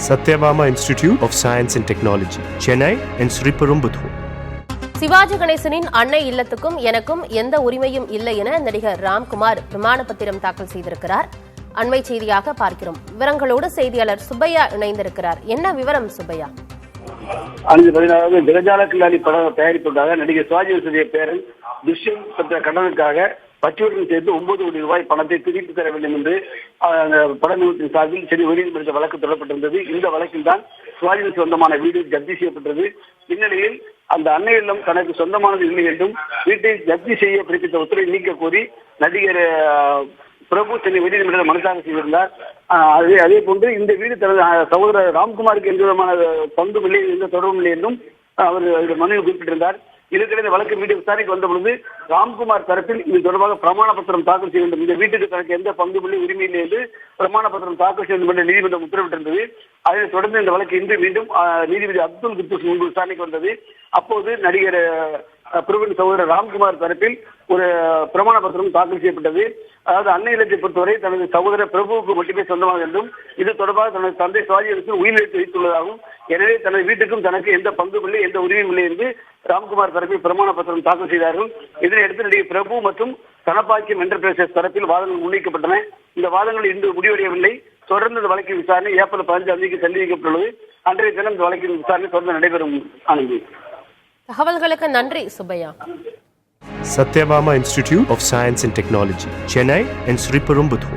Satyabama Institute of Science and Technology, Chennai and Sriperumbudur. Sivaji கணேசனின் அன்னை இல்லத்துக்கும் எனக்கும் எந்த உரிமையும் இல்லை என நடிகர் ராம்குமார் விமான பத்திரம் தாக்கல் செய்திருக்கிறார். அண்மை செய்தியாக பார்க்கிறோம். விவரங்களோடு செய்தியாளர் சுப்பையா இணைந்திருக்கிறார். என்ன விவரம் சுப்பையா? 16 விரஜால கில்லாடி படம் தயாரிப்பதற்காக நடிகர் சிவாஜி பேரன் துஷ்யந்த் பெற்ற கடனுக்காக பச்சுடன் சேர்த்து 9 கோடி ரூபாய் பணத்தை திருப்பி தர வேண்டும் என்று பட நிறுவனத்தின் சார்பில் சென்னை உயர்நீதிமன்ற வழக்கு தொடரப்பட்டிருந்தது. இந்த வழக்கில் தான் சிவாஜிக்கு சொந்தமான வீடு ஜப்தி செய்யப்பட்டது. இந்நிலையில் அந்த அன்னை இல்லம் தனக்கு சொந்தமானது இல்லை என்றும் வீட்டை ஜப்தி செய்ய பிறப்பித்த உத்தரவை நீக்க கோரி நடிகர் பிரபு சென்னை உயர்நீதிமன்றம் மனு தாக்கல் செய்திருந்தார். அதே போன்று இந்த வீடு தனது சகோதரர் ராம்குமாருக்கு எந்த விதமான பங்கும் இல்லை, எந்த தொடர்பும் இல்லை என்றும் அவர் மனுவில் குறிப்பிட்டிருந்தார். இதற்கிடையே வழக்கு வீடு விசாரணைக்கு வந்த பொழுது ராம்குமார் தரப்பில் இது தொடர்பாக பிரமாண பத்திரம் தாக்கல் செய்ய வேண்டும், இந்த வீட்டுக்கு தனக்கு எந்த பங்கும் இல்லை, உரிமை இல்லை என்று பிரமாண பத்திரம் தாக்கல் செய்ய வேண்டும் என்று நீதிமன்றம் உத்தரவிட்டிருந்தது. அதைத் தொடர்ந்து இந்த வழக்கு இன்று மீண்டும் நீதிபதி அப்துல் குத்தூஸ் முன்பு விசாரணைக்கு வந்தது. அப்போது நடிகர் பிரபுவின் சகோதரர் ராம்குமார் தரப்பில் ஒரு பிரமாண பத்திரம் தாக்கல் செய்யப்பட்டது. அதாவது அன்னை இல்லத்தை பொறுத்தவரை தனது சகோதரர் பிரபுவுக்கு மட்டுமே சொந்தமாக என்றும் இது தொடர்பாக தனது தந்தை சிவாஜி உயிரிழத்து வைத்துள்ளதாகவும் எனவே தனது வீட்டுக்கும் தனக்கு எந்த பங்கும் இல்லை, எந்த உரிமையும் இல்லை என்று ராம்குமார் தரப்பில் பிரமாண பத்திரம் தாக்கல் செய்தார்கள். இதனையடுத்து நடிகர் பிரபு மற்றும் தனபாக்கியம் என்டர்பிரைசஸ் தரப்பில் வாதங்கள் முன்வைக்கப்பட்டன. இந்த வாதங்கள் இன்று முடிவடையவில்லை. தொடர்ந்து இந்த வழக்கின் விசாரணை ஏப்ரல் 15 தள்ளி வைக்கப்பட்டுள்ளது. அன்றைய தினம் இந்த வழக்கின் விசாரணை தொடர்ந்து நடைபெறும். ஆனந்தி, தகவல்களுக்கு நன்றி Subbaiah. Satyabama Institute of Science and Technology, Chennai and Sriperumbudur.